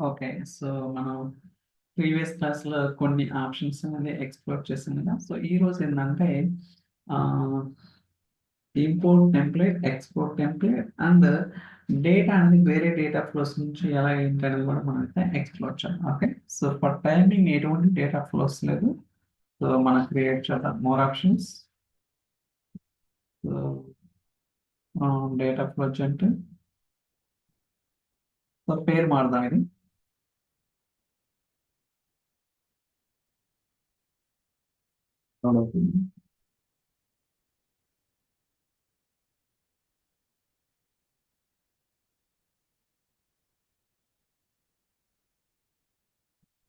Okay. So, మనం previous క్లాస్‌లో కొన్ని ఆప్షన్స్ అనేది ఎక్స్‌ప్లోర్ చేసాం కదా! సో, ఈరోజు ఏందంటే ఆహ్, import template, export template and data అనేది వేరే డేటా ఫ్లోస్ నుంచి ఎలా ఏంటనేది కూడా మనమైతే ఎక్స్‌ప్లోర్ చేద్దాం. ఓకే. సో, ఫర్ టైమింగ్ ఎటువంటి డేటా ఫ్లోస్ లేదు. సో, మనం క్రియేట్ చేద్దాం more options. So, data project. So, పేరు మారుదాం ఇది. లోడ్ అవుతుంది.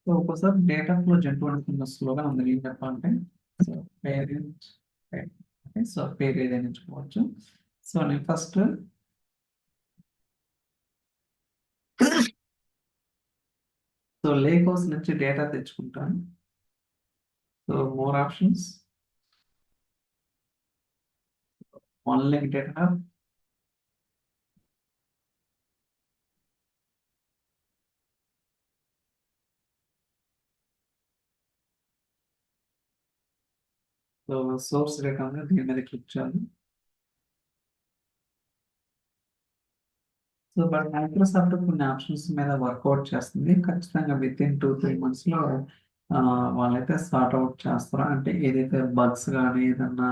సో, ఒక్కోసారి డేటా ఫ్లో జంతువు కొంచెం స్లోగా ఉంది. ఏం చెప్పాలంటే సో, పేరెంట్ ఓకే. సో, పేరు ఏదైనా ఎంచుకోవచ్చు. సో, నేను ఫస్ట్ సో, లేక్ హౌస్ నుంచి డేటా తెచ్చుకుంటాను. So, more options. One lake data. So, source data ఉంది. దీని మీద క్లిక్ చేయాలి. సో, బట్ మైక్రోసాఫ్ట్ కొన్ని ఆప్షన్స్ మీద వర్కౌట్ చేస్తుంది. ఖచ్చితంగా వితిన్ 2-3 మంత్స్‌లో వాళ్ళైతే సార్ట్ ఔట్ చేస్తారు. అంటే ఏదైతే బగ్స్ గానీ, ఏదన్నా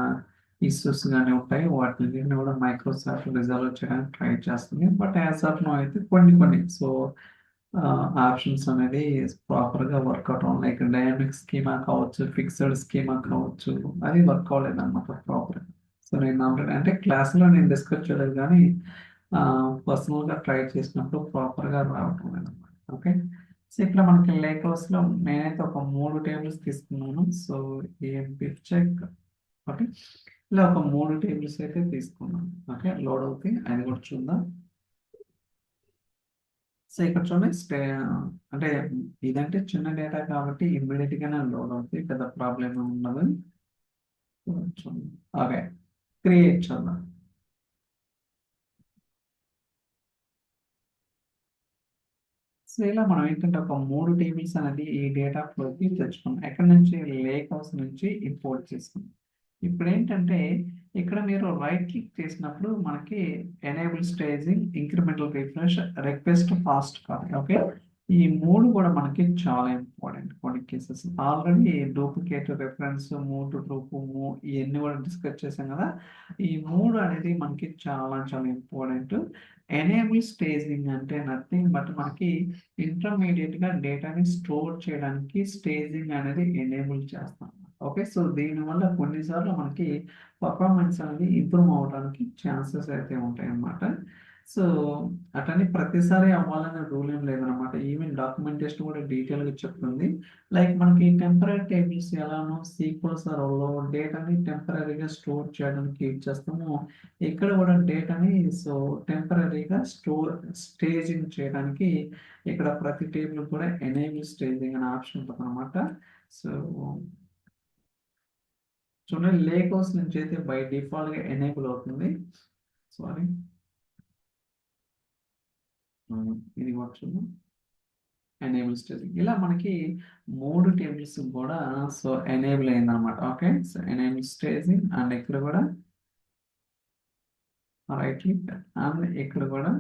ఇష్యూస్ గానీ ఉంటాయో వాటిలన్నిటిని కూడా మైక్రోసాఫ్ట్ రిజాల్వ్ చేయడానికి ట్రై చేస్తుంది. బట్ యాస్ ఆఫ్ నౌ అయితే కొన్ని కొన్ని ఆప్షన్స్ అనేది ప్రాపర్‌గా వర్కౌట్ అవ్వవు. లైక్ డైనమిక్ స్కీమా కావచ్చు, ఫిక్స్డ్ స్కీమా కావచ్చు. అది వర్క్ అవ్వలేదన్నమాట ప్రాపర్‌గా. సో, నేను ఆల్రెడీ అంటే క్లాస్‌లో నేను డిస్కస్ చేయలేదు గానీ పర్సనల్‌గా ట్రై చేసినప్పుడు ప్రాపర్‌గా రావటం లేదన్నమాట. ఓకే. సో, ఇక్కడ మనకి లేక్ హౌస్‌లో నేనైతే ఒక 3 టేబుల్స్ తీసుకున్నాను. So, EMP check okay. ఇలా ఒక 3 టేబుల్స్ అయితే తీసుకున్నాను. ఓకే. లోడ్ అవుతాయి. అది కూడా చూద్దాం. సో, ఇక్కడ చూడండి అంటే ఇదంటే చిన్న డేటా కాబట్టి ఇమ్మీడియేట్‌గానే లోడ్ అవుతాయి. పెద్ద ప్రాబ్లమ్ ఏమి ఉండదు. చూడండి. ఓకే. క్రియేట్ చేద్దాం. సో, ఇలా మనం ఏంటంటే ఒక 3 టేబుల్స్ అనేది ఈ డేటా ఫ్లోకి తెచ్చుకున్నాం. ఎక్కడి నుంచి? లేక్ హౌస్ నుంచి ఇంపోర్ట్ చేసుకున్నాం. ఇప్పుడేంటంటే ఇక్కడ మీరు రైట్ క్లిక్ చేసినప్పుడు మనకి enable staging, incremental refresh, request fast copy. Okay. ఈ 3 కూడా మనకి చాలా ఇంపార్టెంట్ కొన్ని cases. Already duplicate reference, move to true move ఇయన్నీ కూడా డిస్కస్ చేసాం కదా! ఈ 3 అనేది మనకి చాలా చాలా ఇంపార్టెంట్. ఎనేబుల్ స్టేజింగ్ అంటే నథింగ్ బట్ మనకి ఇంటర్మీడియట్‌గా డేటాని స్టోర్ చేయడానికి స్టేజింగ్ అనేది ఎనేబుల్ చేస్తాం. ఓకే. సో, దీనివల్ల కొన్ని సార్లు మనకి పర్ఫార్మెన్స్ అనేది ఇంప్రూవ్ అవ్వడానికి ఛాన్సెస్ అయితే ఉంటాయన్నమాట. సో, అటని ప్రతిసారి అవ్వాలనే రూల్ ఏం లేదనమాట. ఈవెన్ డాక్యుమెంటేషన్ కూడా డీటెయిల్‌గా చెప్తుంది. లైక్ మనకి టెంపరరీ టేబుల్స్ ఎలానో సీక్వెల్ సర్వర్‌లో డేటాని టెంపరరీగా స్టోర్ చేయడానికి యూజ్ చేస్తామో, ఇక్కడ కూడా డేటాని సో, టెంపరరీగా స్టేజింగ్ చేయడానికి ఇక్కడ ప్రతి టేబుల్ కూడా ఎనేబుల్ స్టేజింగ్ అనే ఆప్షన్ ఉంటదనమాట. సో చూడండి లేక్ హౌస్ నుంచి అయితే బై డిఫాల్ట్‌గా ఎనేబుల్ అవుతుంది. సారీ. ఇది కూడా చూద్దాం. Enable staging. ఇలా మనకి 3 టేబుల్స్ కూడా సో, ఎనేబుల్ అయిందనమాట. Okay. So, enable staging and ఇక్కడ కూడా రైట్ క్లిక్ అండ్ ఇక్కడ కూడా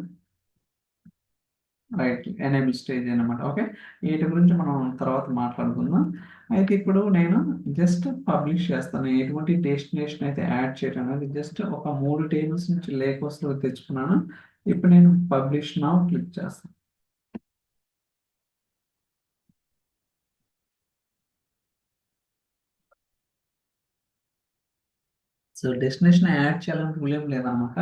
రైట్ ఎనేబుల్ స్టేజ్ అన్నమాట. ఓకే. వీటి గురించి మనం తర్వాత మాట్లాడుకుందాం. అయితే ఇప్పుడు నేను జస్ట్ పబ్లిష్ చేస్తాను. ఎటువంటి డెస్టినేషన్ అయితే యాడ్ చేయడం అనేది జస్ట్ ఒక 3 టేబుల్స్ నుంచి లేక్ హౌస్‌లో తెచ్చుకున్నాను. ఇప్పుడు నేను పబ్లిష్ నౌ క్లిక్ చేస్తాను. సో, డెస్టినేషన్ యాడ్ చేయాలని రూల్ ఏం లేదనమాట.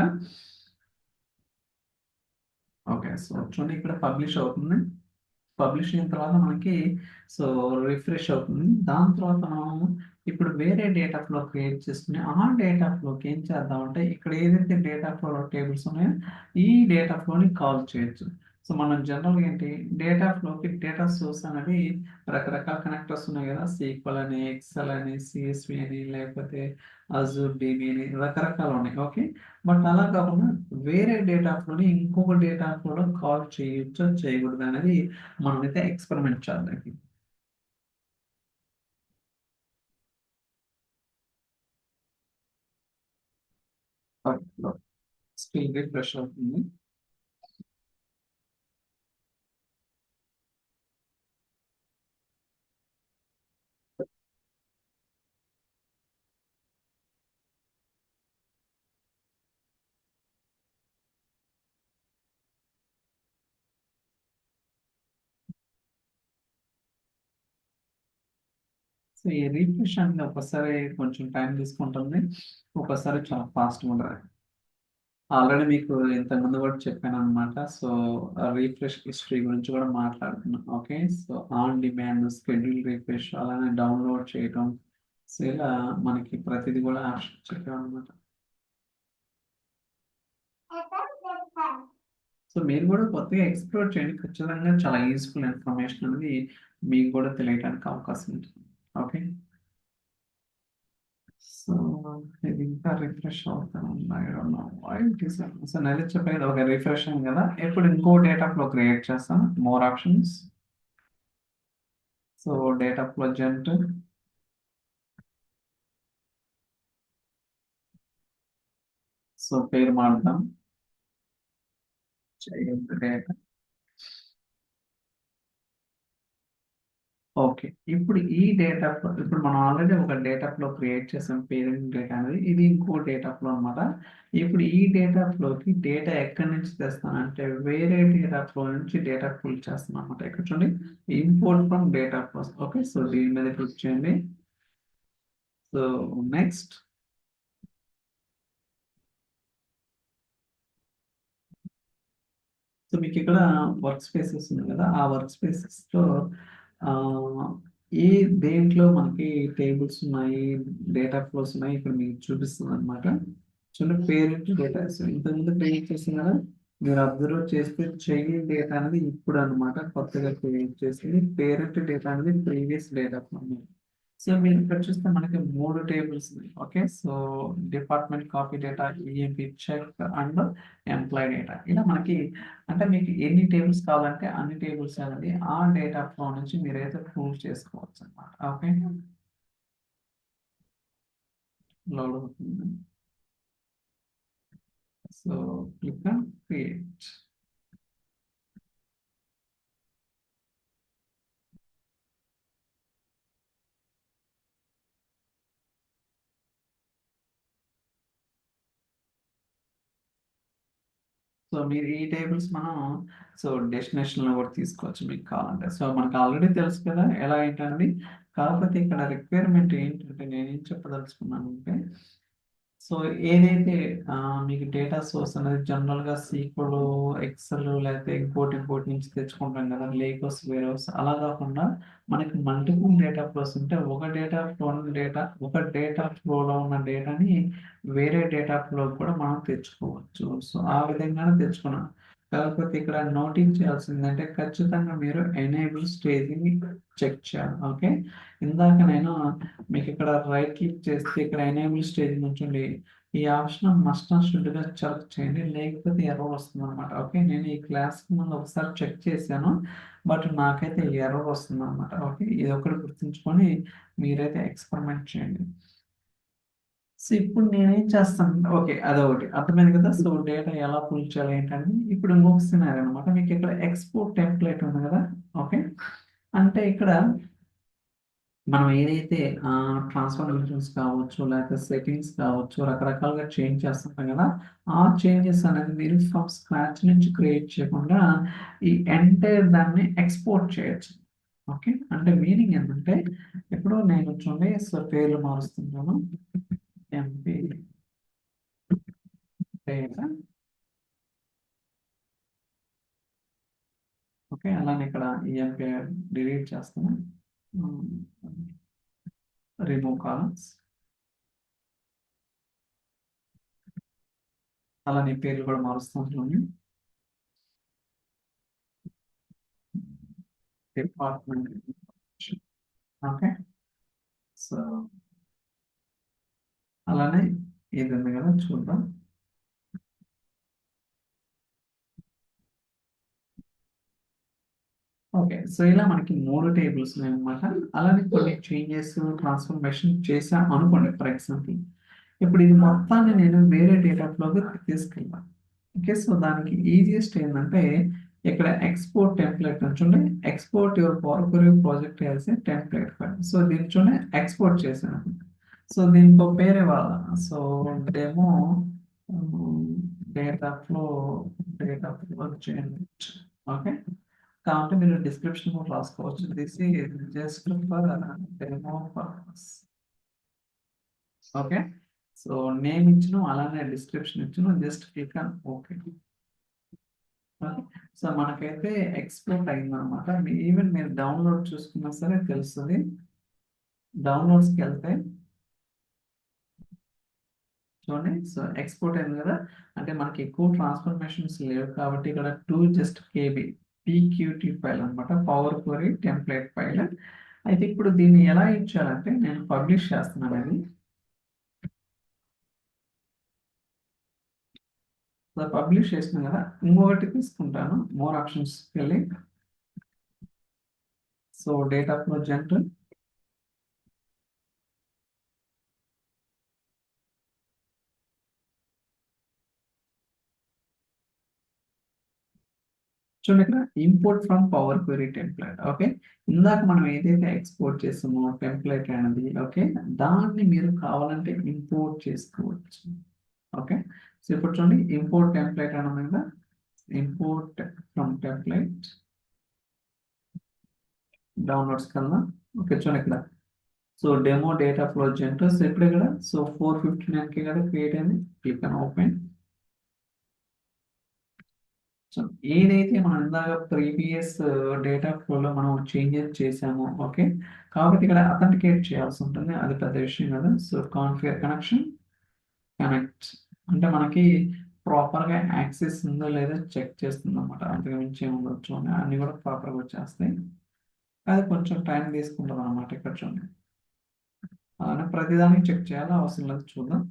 ఓకే. సో, చూడండి ఇక్కడ పబ్లిష్ అవుతుంది. పబ్లిష్ అయిన తర్వాత మనకి సో, రిఫ్రెష్ అవుతుంది. దాని తర్వాత మనం ఇప్పుడు వేరే డేటా ఫ్లో క్రియేట్ చేసుకొని, ఆ డేటా ఫ్లోకి ఏం చేద్దామంటే, ఇక్కడ ఏదైతే డేటా ఫ్లో టేబుల్స్ ఉన్నాయో, ఈ డేటా ఫ్లోని కాల్ చేయొచ్చు. సో మనం జనరల్గా ఏంటి డేటా ఫ్లోకి డేటా సోర్స్ అనేది రకరకాల కనెక్టర్స్ ఉన్నాయి కదా, సీక్వల్ అని, ఎక్సెల్ అని, సిఎస్వి అని, లేకపోతే అజూర్ డిబి అని రకరకాలు ఉన్నాయి. ఓకే, బట్ అలా కాకుండా వేరే డేటా ఫ్లోని ఇంకొక డేటా ఫ్లోలో కాల్ చేయొచ్చో చేయకూడదు అనేది మనమైతే ఎక్స్పెరిమెంట్ చేద్దాం. స్క్రీన్ రిఫ్రెష్ అవుతుంది. సో ఈ రిఫ్రెష్ అనేది ఒకసారి కొంచెం టైం తీసుకుంటుంది, ఒకసారి చాలా ఫాస్ట్గా ఉంటుంది. ఆల్రెడీ మీకు ఇంతకుముందు కూడా చెప్పాను అనమాట. సో రీఫ్రెష్ హిస్టరీ గురించి కూడా మాట్లాడుతున్నాం. Okay, so on demand, schedule refresh, అలానే డౌన్లోడ్ చేయటం. సో ఇలా మనకి ప్రతిదీ కూడా ఆప్షన్ చెప్పాం అనమాట. సో మీరు కూడా కొత్తగా ఎక్స్ప్లోర్ చేయండి, ఖచ్చితంగా చాలా యూస్ఫుల్ ఇన్ఫర్మేషన్ అనేది మీకు కూడా తెలియడానికి అవకాశం ఉంటుంది. ఓకే, సో ఇది ఇంకా రిఫ్రెష్ అవుతాను. I don't know why it is. So నేను చెప్పేది ఒక రిఫ్రెష్ అయింది కదా, ఇప్పుడు ఇంకో డేటా ఫ్లో క్రియేట్ చేస్తాం, more options. So data flow జెంట్, సో పేరు మారుద్దాం, డేటా. ఓకే, ఇప్పుడు ఈ డేటా ఫ్లో, ఇప్పుడు మనం ఆల్రెడీ ఒక డేటా ఫ్లో క్రియేట్ చేసాం, పేరెంట్ డేటా అనేది. ఇది ఇంకో డేటా ఫ్లో అన్నమాట. ఇప్పుడు ఈ డేటా ఫ్లోకి డేటా ఎక్కడి నుంచి తెస్తాను అంటే వేరే డేటా ఫ్లో నుంచి డేటా పుల్ చేస్తాను అనమాట. ఇక్కడ చూడండి, import from data flows. Okay, so దీని మీద క్లిక్ చేయండి. సో నెక్స్ట్, సో మీకు ఇక్కడ వర్క్ స్పేసెస్ ఉంది కదా, ఆ వర్క్ స్పేసెస్ లో ఆ, ఏ దేంట్లో మనకి టేబుల్స్ ఉన్నాయి, డేటా ఫ్లోస్ ఉన్నాయి, ఇక్కడ మీకు చూపిస్తుంది అనమాట. చూడండి, పేరెంట్ డేటా. సో ఇంతకుముందు క్రియేట్ చేసింది కదా, మీరు అబ్జర్వ్ చేస్తే చైల్డ్ డేటా అనేది ఇప్పుడు అన్నమాట కొత్తగా క్రియేట్ చేసింది. పేరెంట్ డేటా అనేది ప్రీవియస్ డేటా ఫ్లో. సో మీరు ఇక్కడ చూస్తే మనకి మూడు టేబుల్స్ ఉన్నాయి. Okay, so department copy data, EMP check and employee data. ఇలా మనకి అంటే మీకు ఎన్ని టేబుల్స్ కావాలంటే అన్ని టేబుల్స్ అనేది ఆ డేటా ఫ్లో నుంచి మీరైతే ప్రూవ్ చేసుకోవచ్చు అనమాట. ఓకే, లోడ్ అవుతుంది. So click create. సో మీరు ఈ టేబుల్స్ మనం సో డెస్టినేషన్ లో కూడా తీసుకోవచ్చు మీకు కావాలంటే. సో మనకు ఆల్రెడీ తెలుసు కదా ఎలా ఏంటండి, కాకపోతే ఇక్కడ రిక్వైర్మెంట్ ఏంటంటే నేను ఏం చెప్పదలుచుకున్నాను అంటే, సో ఏదైతే ఆ, మీకు డేటా సోర్స్ అనేది జనరల్గా సీక్వల్, ఎక్సెల్, లేకపోతే ఇంకోటి నుంచి తెచ్చుకుంటాం కదా, లేకోస్ వేరోస్, అలా కాకుండా మనకి మల్టిపుల్ డేటా ఫ్లోస్ ఉంటే ఒక డేటా ఫ్లోలో ఉన్న డేటాని వేరే డేటా ఫ్లో కూడా మనం తెచ్చుకోవచ్చు. సో ఆ విధంగానే తెచ్చుకున్నాం. కాకపోతే ఇక్కడ నోటింగ్ చేయాల్సిందంటే ఖచ్చితంగా మీరు ఎనేబుల్ స్టేజింగ్ చెక్ చేయాలి. ఓకే, ఇందాక నేను మీకు ఇక్కడ రైట్ క్లిక్ చేస్తే ఇక్కడ ఎనేబుల్ స్టేజ్ నుంచి ఈ ఆప్షన్ మస్ట్ అండ్ షుడ్ గా సెలెక్ట్ చేయండి, లేకపోతే ఎర్రర్ వస్తుంది అనమాట. ఓకే, నేను ఈ క్లాస్ ముందు ఒకసారి చెక్ చేశాను, బట్ నాకైతే ఎర్రర్ వస్తుంది అనమాట. ఓకే, ఇది ఒకటి గుర్తుంచుకొని మీరైతే ఎక్స్పెరిమెంట్ చేయండి. సో ఇప్పుడు నేనేం చేస్తాను, ఓకే అదొకటి అర్థమైంది కదా. సో డేటా ఎలా పుల్ చేయాలి ఏంటంటే, ఇప్పుడు ఇంకొక సినారీ అనమాట. మీకు ఇక్కడ ఎక్స్పోర్ట్ టెంప్లెట్ ఉంది కదా. ఓకే, అంటే ఇక్కడ మనం ఏదైతే ట్రాన్స్ఫర్మేషన్స్ కావచ్చు, లేకపోతే సెట్టింగ్స్ కావచ్చు, రకరకాలుగా చేంజ్ చేస్తుంటాం కదా, ఆ చేంజెస్ అనేది మీరు ఫ్రమ్ స్క్రాచ్ నుంచి క్రియేట్ చేయకుండా ఈ ఎంటైర్ దాన్ని ఎక్స్పోర్ట్ చేయొచ్చు. ఓకే, అంటే మీనింగ్ ఏంటంటే, ఇప్పుడు నేను చూడండి, సో పేర్లు మారుస్తుంటాను, ఎంపీ డేటా. ఓకే, అలానే ఇక్కడ ఈఎంపీ డిలీట్ చేస్తాను, రిమూవ్ కాలమ్స్, అలానే పేర్లు కూడా మారుస్తాను. డిపార్ట్మెంట్. ఓకే, సో అలానే ఇది ఉంది కదా, చూద్దాం. ఓకే, సో ఇలా మనకి 3 టేబుల్స్ ఉన్నాయన్నమాట. అలానే కొన్ని చేంజెస్ ట్రాన్స్ఫర్మేషన్ చేసాం అనుకోండి ఫర్ ఎగ్జాంపుల్. ఇప్పుడు ఇది మొత్తాన్ని నేను వేరే డేటా ఫ్లోకి తీసుకెళ్ళాను. ఓకే, సో దానికి ఈజియెస్ట్ ఏంటంటే ఇక్కడ ఎక్స్పోర్ట్ టెంప్లెట్ నుంచి export your power query project as a template file. So దీంట్లోనే ఎక్స్పోర్ట్ చేశాను. సో దీనికి పేరు ఇవ్వాలి. So demo data flow change. Okay, కాబట్టి మీరు డిస్క్రిప్షన్ కూడా రాసుకోవచ్చు. This is just for demo purpose. Okay, so name ఇచ్చిన అలానే డిస్క్రిప్షన్ ఇచ్చిన, just click on okay. So మనకైతే ఎక్స్పోర్ట్ అయిందనమాట. ఈవెన్ మీరు డౌన్లోడ్ చూసుకున్నా సరే తెలుస్తుంది. డౌన్లోడ్స్కి వెళ్తే చూడండి, సో ఎక్స్పోర్ట్ అయింది కదా. అంటే మనకి ఎక్కువ ట్రాన్స్ఫర్మేషన్స్ లేవు కాబట్టి ఇక్కడ 2 జస్ట్ కేబీ పీక్యూటీ ఫైల్ అనమాట, పవర్ క్వరీ టెంప్లెట్ ఫైల్. అయితే ఇప్పుడు దీన్ని ఎలా ఇచ్చారంటే నేను పబ్లిష్ చేస్తున్నాను అది. సో పబ్లిష్ చేసిన కదా, ఇంకొకటి తీసుకుంటాను మోర్ ఆప్షన్స్ వెళ్ళి. సో డేటా ఫ్లో జనరల్, చూడండి ఇక్కడ import from power query template. Okay, ఇందాక మనం ఏదైతే ఎక్స్పోర్ట్ చేసామో టెంప్లెట్ అనేది, ఓకే, దాన్ని మీరు కావాలంటే ఇంపోర్ట్ చేసుకోవచ్చు. ఓకే, సో ఇప్పుడు చూడండి ఇంపోర్ట్ టెంప్లెట్ అన్నది కదా, ఇంపోర్ట్ ఫ్రమ్ టెంప్లెట్ డౌన్లోడ్స్ కన్నా. ఓకే, చూడండి ఇక్కడ, so demo data flow general. So ఇప్పుడు ఇక్కడ సో 459కి కదా క్రియేట్ అయింది. క్లిక్ అని ఓపెన్. సో ఏదైతే మనం ఇందాక ప్రీవియస్ డేటా ఫ్లోలో మనం చేంజెస్ చేసామో, ఓకే, కాబట్టి ఇక్కడ అథెంటికేట్ చేయాల్సి ఉంటుంది. అది పెద్ద విషయం కదా. సో కాన్ఫిగర్ కనెక్షన్, కనెక్ట్ అంటే మనకి ప్రాపర్గా యాక్సెస్ ఉందో లేదో చెక్ చేస్తుంది అనమాట. అంతకు మించి ఉండొచ్చు అని అన్ని కూడా ప్రాపర్గా వచ్చేస్తాయి. అది కొంచెం టైం తీసుకుంటుంది అనమాట. ఇక్కడ చూడండి, అలానే ప్రతిదానికి చెక్ చేయాలి, అవసరం లేదు, చూద్దాం.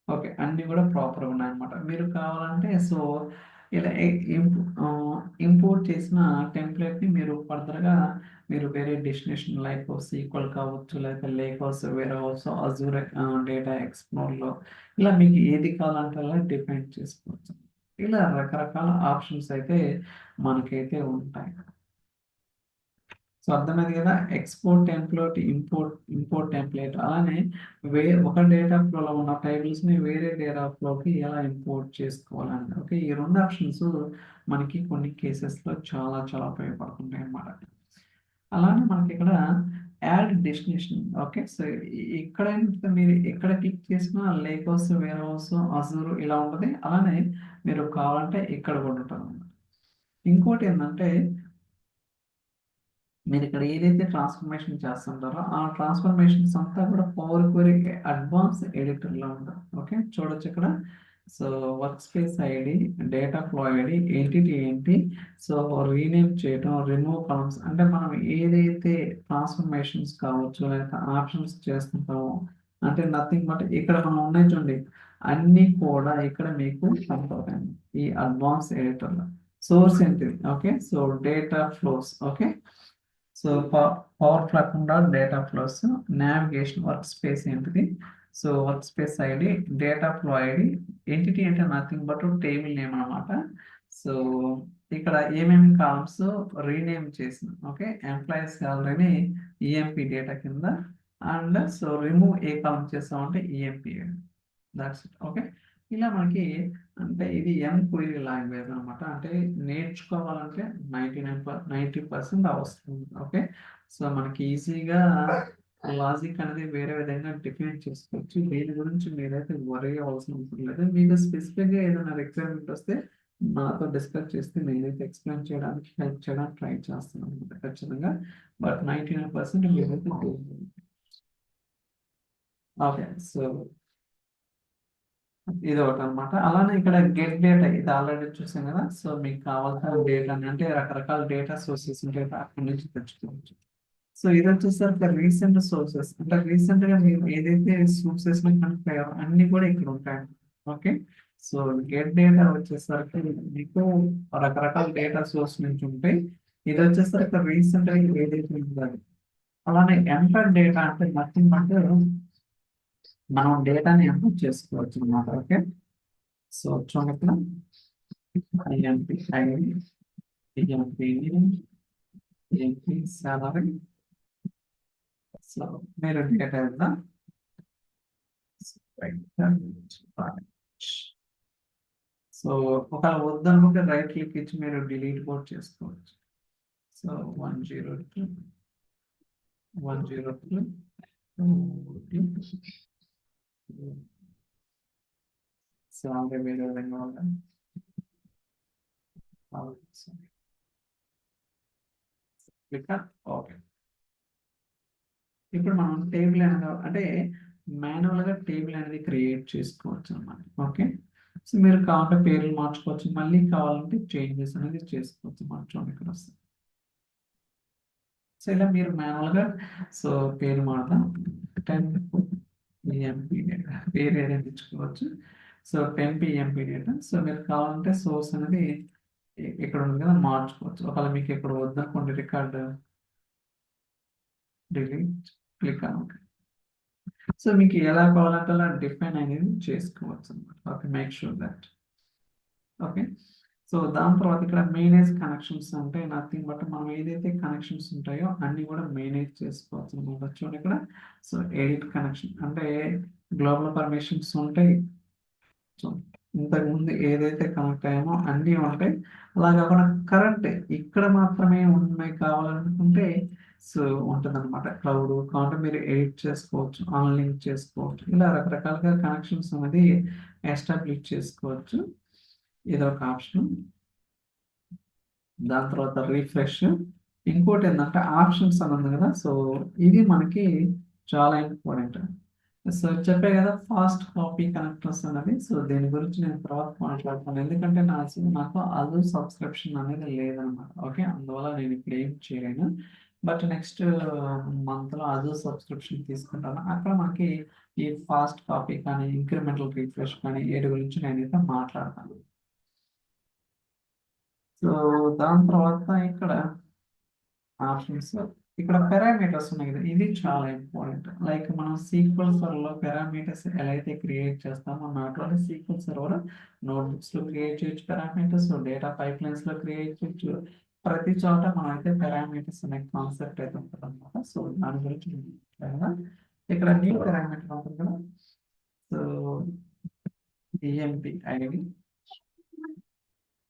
ఓకే, అన్నీ కూడా ప్రాపర్గా ఉన్నాయన్నమాట. మీరు కావాలంటే సో ఇలా ఇంపోర్ట్ చేసిన టెంప్లెట్ని మీరు ఫర్దర్గా మీరు వేరే డెస్టినేషన్ లైక్ సీక్వల్ కావచ్చు, లేకపోతే లేక్ హౌస్, వేరే హౌస్, అజూర్ డేటా ఎక్స్ప్లోర్లో ఇలా మీకు ఏది కావాలంటే అలా డిఫైన్ చేసుకోవచ్చు. ఇలా రకరకాల ఆప్షన్స్ అయితే మనకైతే ఉంటాయి. సో అర్థమైంది కదా, ఎక్స్పోర్ట్ టెంప్లెట్, ఇంపోర్ట్ టెంప్లెట్. అలానే ఒక డేటా ఫ్లోలో ఉన్న టేబుల్స్ని వేరే డేటా ఫ్లోకి ఎలా ఇంపోర్ట్ చేసుకోవాలని. ఓకే, ఈ 2 ఆప్షన్స్ మనకి కొన్ని కేసెస్లో చాలా చాలా ఉపయోగపడుతుంటాయి అన్నమాట. అలానే మనకి ఇక్కడ యాడ్ డెస్టినేషన్. ఓకే, సో ఎక్కడైనా మీరు ఎక్కడ క్లిక్ చేసినా lake house, warehouse, Azure ఇలా ఉంటుంది. అలానే మీరు కావాలంటే ఇక్కడ కూడా ఉంటుంది. ఇంకోటి ఏంటంటే మీరు ఇక్కడ ఏదైతే ట్రాన్స్ఫర్మేషన్ చేస్తుంటారో ఆ ట్రాన్స్ఫర్మేషన్స్ అంతా కూడా పవర్ క్వరీ అడ్వాన్స్ ఎడిటర్లో ఉంటుంది. ఓకే, చూడొచ్చు ఇక్కడ. So work space ID, data flow ID, entity ఏంటి, సో రీనేమ్ చేయటం, రిమూవ్ కాలమ్స్, అంటే మనం ఏదైతే ట్రాన్స్ఫర్మేషన్స్ కావచ్చు లేకపోతే ఆప్షన్స్ చేస్తుంటామో, అంటే నథింగ్ బట్ ఇక్కడ మనం ఉన్నాయి చూడండి, అన్నీ కూడా ఇక్కడ మీకు కనపడతాయి ఈ అడ్వాన్స్ ఎడిటర్లో. సోర్స్ ఏంటిది, okay, so data flows. Okay, so power కాకుండా data flows, navigation, work space ఏంటిది, so work space ID, data flow ID, entity అంటే నథింగ్ బట్ టేబుల్ నేమ్ అనమాట. సో ఇక్కడ ఏమేమి కాలమ్స్ రీనేమ్ చేసిన, ఓకే, ఎంప్లాయీస్ సాలరీని ఈఎంపి డేటా కింద, and so remove a column చేస్తామంటే ఈఎంపి. That's it. ఓకే, ఇలా మనకి అంటే ఇది క్వైరీ లాంగ్వేజ్ అనమాట. అంటే నేర్చుకోవాలంటే 90% అవసరం. ఓకే, సో మనకి ఈజీగా లాజిక్ అనేది వేరే విధంగా డిఫైన్ చేసుకోవచ్చు. దీని గురించి మీరైతే వరీ అవ్వాల్సిన అవసరం లేదు. మీకు స్పెసిఫిక్గా ఏదైనా రిక్వైర్మెంట్ వస్తే నాతో డిస్కస్ చేస్తే నేనైతే ఎక్స్ప్లెయిన్ చేయడానికి హెల్ప్ చేయడానికి ట్రై చేస్తాను అనమాట ఖచ్చితంగా. బట్ 99% మీరైతే ఓకే. సో ఇది ఒకటి అనమాట. అలానే ఇక్కడ గెట్ డేటా ఇది ఆల్రెడీ చూసాం కదా. సో మీకు కావాల్సిన డేటా అంటే రకరకాల డేటా సోర్సెస్ ఉంటాయి, అక్కడి నుంచి తెచ్చుకోవచ్చు. సో ఇది వచ్చేసరికి రీసెంట్ సోర్సెస్, అంటే రీసెంట్ గా మీరు ఏదైతే సోర్సెస్ ని కనెక్ట్ అయ్యారో అన్ని కూడా ఇక్కడ ఉంటాయి. ఓకే. సో గెట్ డేటా వచ్చేసరికి మీకు రకరకాల డేటా సోర్స్ నుంచి ఉంటాయి. ఇది వచ్చేసరికి రీసెంట్ గా ఏదైతే ఉందో అది. అలానే ఎంటర్ డేటా అంటే నథింగ్ అంటే మనం డేటాని ఎంటర్ చేసుకోవచ్చు అన్నమాట. ఓకే. సో చూడండి ఇక్కడ IMP ID, IMP IMP salary. So మీరు డేటా ఇద్దాం. సో ఒక వద్దనుకుంటే రైట్ క్లిక్ ఇచ్చి మీరు డిలీట్ కూడా చేసుకోవచ్చు. సో 102 103 సాలరీ వేరే విధంగా ఉండాలి. ఓకే. ఇప్పుడు మనం టేబుల్ అనేది అంటే మాన్యువల్ గా టేబుల్ అనేది క్రియేట్ చేసుకోవచ్చు అన్నమాట. ఓకే. సో మీరు కావాలంటే పేర్లు మార్చుకోవచ్చు, మళ్ళీ కావాలంటే చేంజెస్ అనేది చేసుకోవచ్చు. మనం చూడండి ఇక్కడ వస్తుంది. సో ఇలా మీరు మాన్యువల్ గా సో పేరు మారుతాం 10 ఎంపీ డేటా పేరు ఏదైనా ఇచ్చుకోవచ్చు. So 10 MP data. సో మీరు కావాలంటే సోర్స్ అనేది ఇక్కడ ఉంది కదా మార్చుకోవచ్చు. ఒకవేళ మీకు ఇక్కడ వద్దనుకోండి రికార్డ్ డిలీట్ క్లిక్ అనమాట. సో మీకు ఎలా కావాలంటే అలా డిఫైన్ అనేది చేసుకోవచ్చు అనమాట. Okay, make sure that. Okay. So దాని తర్వాత ఇక్కడ మేనేజ్ కనెక్షన్స్ అంటే నథింగ్ బట్ మనం ఏదైతే కనెక్షన్స్ ఉంటాయో అన్ని కూడా మేనేజ్ చేసుకోవచ్చు అనమాట. చూడండి ఇక్కడ. సో ఎడిట్ కనెక్షన్ అంటే గ్లోబల్ పర్మిషన్స్ ఉంటాయి. సో ఇంతకు ముందు ఏదైతే కనెక్ట్ అయ్యామో అన్నీ ఉంటాయి. అలా కాకుండా కరెంట్ ఇక్కడ మాత్రమే ఉన్నాయి కావాలనుకుంటే సో ఉంటుంది అనమాట. క్లౌడ్ కావాలంటే మీరు ఎడిట్ చేసుకోవచ్చు, ఆన్లైన్ చేసుకోవచ్చు, ఇలా రకరకాలుగా కనెక్షన్స్ అనేది ఎస్టాబ్లిష్ చేసుకోవచ్చు. ఇది ఒక ఆప్షన్. దాని తర్వాత రిఫ్రెష్. ఇంకోటి ఏంటంటే ఆప్షన్స్ అని ఉంది కదా. సో ఇది మనకి చాలా ఇంపార్టెంట్. సో చెప్పే కదా ఫాస్ట్ కాపీ కనెక్టర్స్ అనేది. సో దీని గురించి నేను తర్వాత మాట్లాడతాను, ఎందుకంటే నాకు అదో సబ్స్క్రిప్షన్ అనేది లేదనమాట. ఓకే, అందువల్ల నేను ఇప్పుడు ఏం చేయలేను. బట్ నెక్స్ట్ మంత్లో అదో సబ్స్క్రిప్షన్ తీసుకుంటాను. అక్కడ మనకి ఈ ఫాస్ట్ కాపీ కానీ ఇంక్రిమెంటల్ రిఫ్రెష్ కానీ వీటి గురించి నేనైతే మాట్లాడతాను. సో దాని తర్వాత ఇక్కడ ఆప్షన్స్, ఇక్కడ పారామీటర్స్ ఉన్నాయి కదా, ఇది చాలా ఇంపార్టెంట్. లైక్ మనం సీక్వెల్ సర్వర్లో పారామీటర్స్ ఎలా అయితే క్రియేట్ చేస్తామో not only sequel server, notebooks లో క్రియేట్ చేయొచ్చు పారామీటర్స్, డేటా పైప్ లైన్స్ లో క్రియేట్ చేయొచ్చు. ప్రతి చోట మనం అయితే పారామీటర్స్ అనే కాన్సెప్ట్ అయితే ఉంటుంది అనమాట. సో దాని గురించి ఇక్కడ న్యూ పారామీటర్ ఉంటుంది కదా. సో ఈఎంపి ఐడి,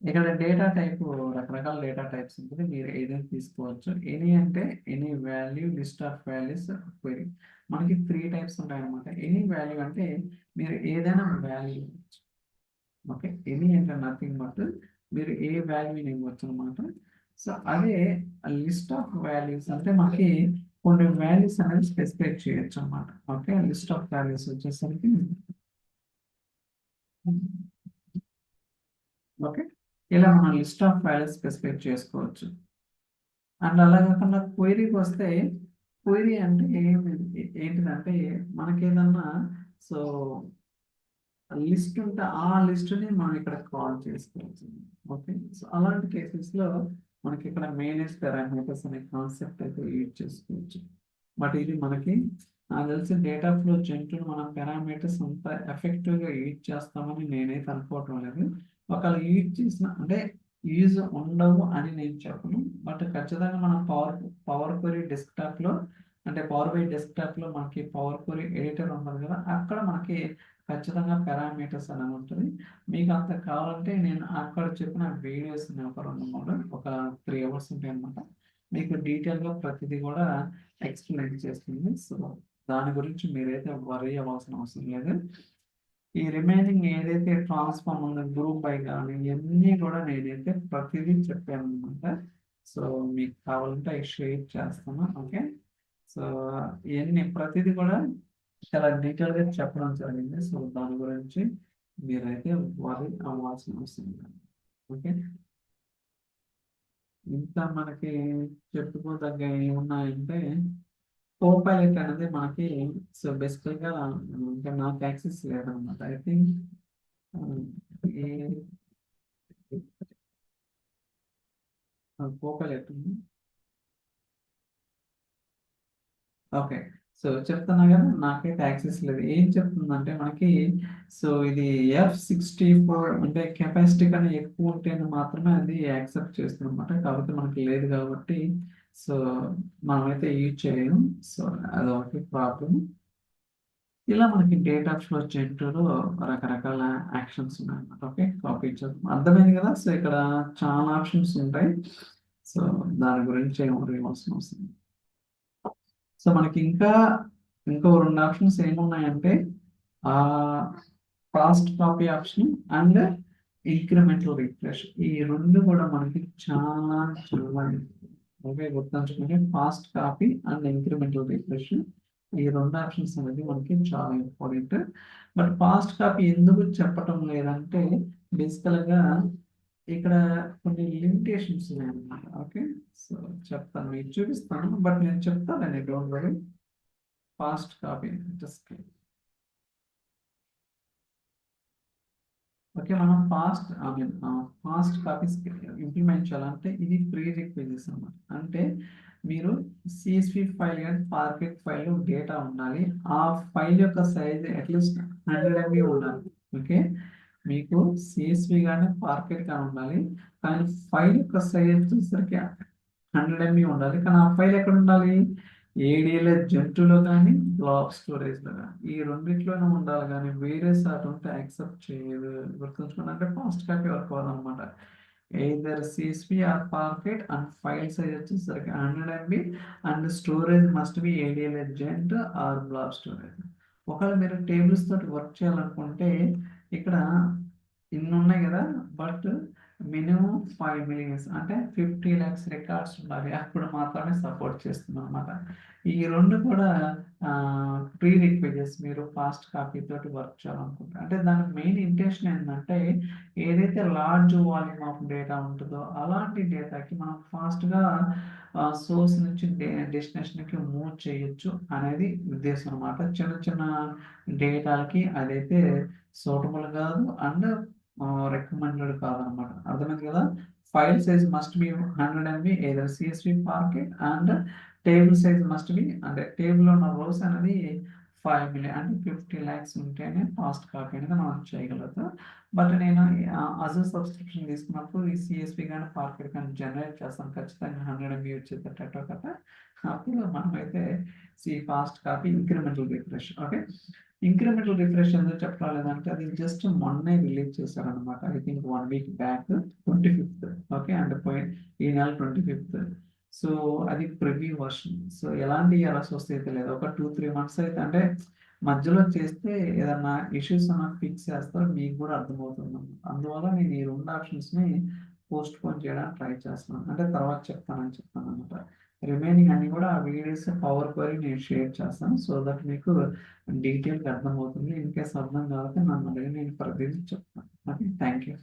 ఇక్కడ డేటా టైప్ రకరకాల డేటా టైప్స్ ఉంటుంది, మీరు ఏదైనా తీసుకోవచ్చు. ఎనీ అంటే any value, list of values, query. మనకి 3 టైప్స్ ఉంటాయి అనమాట. ఎనీ వాల్యూ అంటే మీరు ఏదైనా వాల్యూ. ఓకే, ఎనీ అంటే నథింగ్ బట్ మీరు ఏ వాల్యూని ఇవ్వచ్చు అనమాట. సో అదే లిస్ట్ ఆఫ్ వాల్యూస్ అంటే మనకి కొన్ని వాల్యూస్ అనేది స్పెసిఫై చేయొచ్చు అనమాట. ఓకే, లిస్ట్ ఆఫ్ వాల్యూస్ వచ్చేసరికి ఓకే, ఇలా మనం లిస్ట్ ఆఫ్ వాల్యూస్ స్పెసిఫై చేసుకోవచ్చు. అండ్ అలా కాకుండా క్వైరీకి వస్తే, క్వైరీ అంటే ఏంటిదంటే మనకి ఏదన్నా సో లిస్ట్ ఉంటే ఆ లిస్ట్ని మనం ఇక్కడ కాల్ చేసుకోవచ్చు. ఓకే, సో అలాంటి కేసెస్లో మనకి ఇక్కడ మేనేజ్ పారామీటర్స్ అనే కాన్సెప్ట్ అయితే యూజ్ చేసుకోవచ్చు. బట్ ఇది మనకి నాకు తెలిసి డేటా ఫ్లో జంతువులు మనం పారామీటర్స్ అంత ఎఫెక్టివ్గా యూజ్ చేస్తామని నేనైతే అనుకోవటం లేదు. ఒకవేళ యూజ్ చేసిన అంటే యూజ్ ఉండవు అని నేను చెప్పను. బట్ ఖచ్చితంగా మనం పవర్ క్వెరీ డెస్క్టాప్లో అంటే పవర్ బై డెస్క్టాప్లో మనకి పవర్ క్వెరీ ఎడిటర్ ఉంటుంది కదా, అక్కడ మనకి ఖచ్చితంగా పారామీటర్స్ అనేవి ఉంటుంది. మీకు అంత కావాలంటే నేను అక్కడ చెప్పిన వీడియోస్ ఒక 2-3 ఒక 3 అవర్స్ ఉంటాయి అనమాట. మీకు డీటెయిల్గా ప్రతిదీ కూడా ఎక్స్ప్లెయిన్ చేస్తుంది. సో దాని గురించి మీరైతే వరీ అవ్వాల్సిన అవసరం లేదు. ఈ రిమైనింగ్ ఏదైతే ట్రాన్స్ఫార్మ్ ఉందో గ్రూప్ బై కానీ ఇవన్నీ కూడా నేనైతే ప్రతిదీ చెప్పాను అనమాట. సో మీకు కావాలంటే అవి షేర్ చేస్తాను. ఓకే, సో ఇవన్నీ ప్రతిదీ కూడా చాలా డీటెయిల్గా చెప్పడం జరిగింది. సో దాని గురించి మీరైతే వరి అవ్వాల్సిన అవసరం లేదు. ఓకే, ఇంకా మనకి చెప్పుకోదగ్గ ఏమున్నాయంటే కోపైలట్ అనేది మనకి సో బేసికల్గా ఇంకా నాకు యాక్సెస్ లేదనమాట. ఐ థింక్ ఈ కోపైలట్ ఓకే. సో చెప్తున్నా కదా, నాకైతే యాక్సెస్ లేదు. ఏం చెప్తుందంటే మనకి సో ఇది F64 అంటే కెపాసిటీ కన్నా ఎక్కువ ఉంటేనే మాత్రమే అది యాక్సెప్ట్ చేస్తుంది అనమాట. కాకపోతే మనకి లేదు కాబట్టి సో మనమైతే యూజ్ చేయలేము. సో అదొకటి ప్రాబ్లం. ఇలా మనకి డేటా ఫ్లో జంతువులో రకరకాల యాక్షన్స్ ఉన్నాయన్నమాట. ఓకే, కాపీ అర్థమైంది కదా. సో ఇక్కడ చాలా ఆప్షన్స్ ఉంటాయి. సో దాని గురించి ఏం worry అవ్వాల్సిన అవసరం లేదు. సో మనకి ఇంకో రెండు ఆప్షన్స్ ఏమున్నాయంటే ఆ fast copy option and incremental refresh. ఈ రెండు కూడా మనకి చాలా చాలా ఓకే, గుర్తుంచుకుంటే fast copy and incremental refresh ఈ రెండు ఆప్షన్స్ అనేది మనకి చాలా ఇంపార్టెంట్. బట్ ఫాస్ట్ కాపీ ఎందుకు చెప్పటం లేదంటే బేసికల్గా ఇక్కడ కొన్ని లిమిటేషన్స్ ఉన్నాయన్నమాట. ఓకే, సో చెప్తాను, మీకు చూపిస్తాను, బట్ నేను చెప్తానండి, don't worry. Fast copy just okay, మనం ఫాస్ట్ కాపీస్ ఇంప్లిమెంట్ చేయాలంటే ఇది ప్రీ రిక్వెజిట్స్ అన్నమాట. అంటే మీరు CSV ఫైల్ కానీ పార్కెట్ ఫైల్ డేటా ఉండాలి. ఆ ఫైల్ యొక్క సైజ్ అట్లీస్ట్ 100 MB ఉండాలి. ఓకే, మీకు CSV కానీ పార్కెట్ కానీ ఉండాలి, కానీ ఫైల్ యొక్క సైజ్ వచ్చేసరికి 100 MB ఉండాలి. కానీ ఆ ఫైల్ ఎక్కడ ఉండాలి? ADLS జంతువులో కానీ బ్లాక్ స్టోరేజ్లో కానీ ఈ రెండిట్లోనే ఉండాలి, కానీ వేరే సార్ ఉంటే యాక్సెప్ట్ చేయదు. గుర్తుంచుకోండి, అంటే ఫాస్ట్ కాపీ వర్క్ అవ్వాలన్నమాట. Either CSV or parquet and file size వచ్చేసరికి 100 MB and storage must be ADLS gen or blob storage. ఒకవేళ మీరు టేబుల్స్ తోటి వర్క్ చేయాలనుకుంటే ఇక్కడ ఇన్ని ఉన్నాయి కదా, బట్ మినిమం 5 మిలియన్స్ అంటే 50 lakhs రికార్డ్స్ ఉండాలి, అప్పుడు మాత్రమే సపోర్ట్ చేస్తుంది అనమాట. ఈ రెండు కూడా ప్రీ రిక్వెజెస్ మీరు ఫాస్ట్ కాపీ తోటి వర్క్ చేయాలనుకుంటారు. అంటే దానికి మెయిన్ ఇంటెన్షన్ ఏంటంటే ఏదైతే లార్జ్ వాల్యూమ్ ఆఫ్ డేటా ఉంటుందో అలాంటి డేటాకి మనం ఫాస్ట్గా సోర్స్ నుంచి డెస్టినేషన్కి మూవ్ చేయొచ్చు అనేది ఉద్దేశం అనమాట. చిన్న చిన్న డేటాలకి అదైతే సూటబుల్ కాదు అండ్ రికమెండెడ్ కాదనమాట. అర్థమైంది కదా. File size must be 100 MB either CSV parquet and table size must be అంటే టేబుల్ ఉన్న రోస్ అనేది 5 మిలియన్ అంటే 50 lakhs ఉంటేనే ఫాస్ట్ కాపీ అనేది మనం చేయగలుగుతాం. బట్ నేను అజూర్ సబ్స్క్రిప్షన్ తీసుకున్నప్పుడు ఈ CSV కానీ పార్కెట్ కానీ జనరేట్ చేస్తాను ఖచ్చితంగా 100 MB వచ్చేటట్టు కదా. అప్పుడు మనమైతే fast copy incremental refresh. Okay, incremental refresh ఎందుకు చెప్పలేదంటే అది జస్ట్ మొన్నే రిలీజ్ చేశారనమాట. I think 1 week back 25th. Okay, అంటే ఈ నెల 25th. సో అది ప్రివ్యూ వర్షన్. సో ఎలాంటి ఎర్రర్స్ వస్తాయి తెలియదు. ఒక 2-3 months అయితే అంటే మధ్యలో చేస్తే ఏదన్నా ఇష్యూస్ అన్న ఫిక్స్ చేస్తారు, మీకు కూడా అర్థమవుతుంది. అందువల్ల నేను ఈ రెండు ఆప్షన్స్ని పోస్ట్ పోన్ చేయడానికి ట్రై చేస్తున్నాను. అంటే తర్వాత చెప్తాను అనమాట. రిమైనింగ్ అన్ని కూడా ఆ వీడియోస్ పవర్ క్వరీ నేను షేర్ చేస్తాను, సో దట్ మీకు డీటెయిల్గా అర్థమవుతుంది. ఇన్ కేస్ అర్థం కాకపోతే నన్ను అడిగి నేను ప్రతిదీ చెప్తాను. Okay, thank you.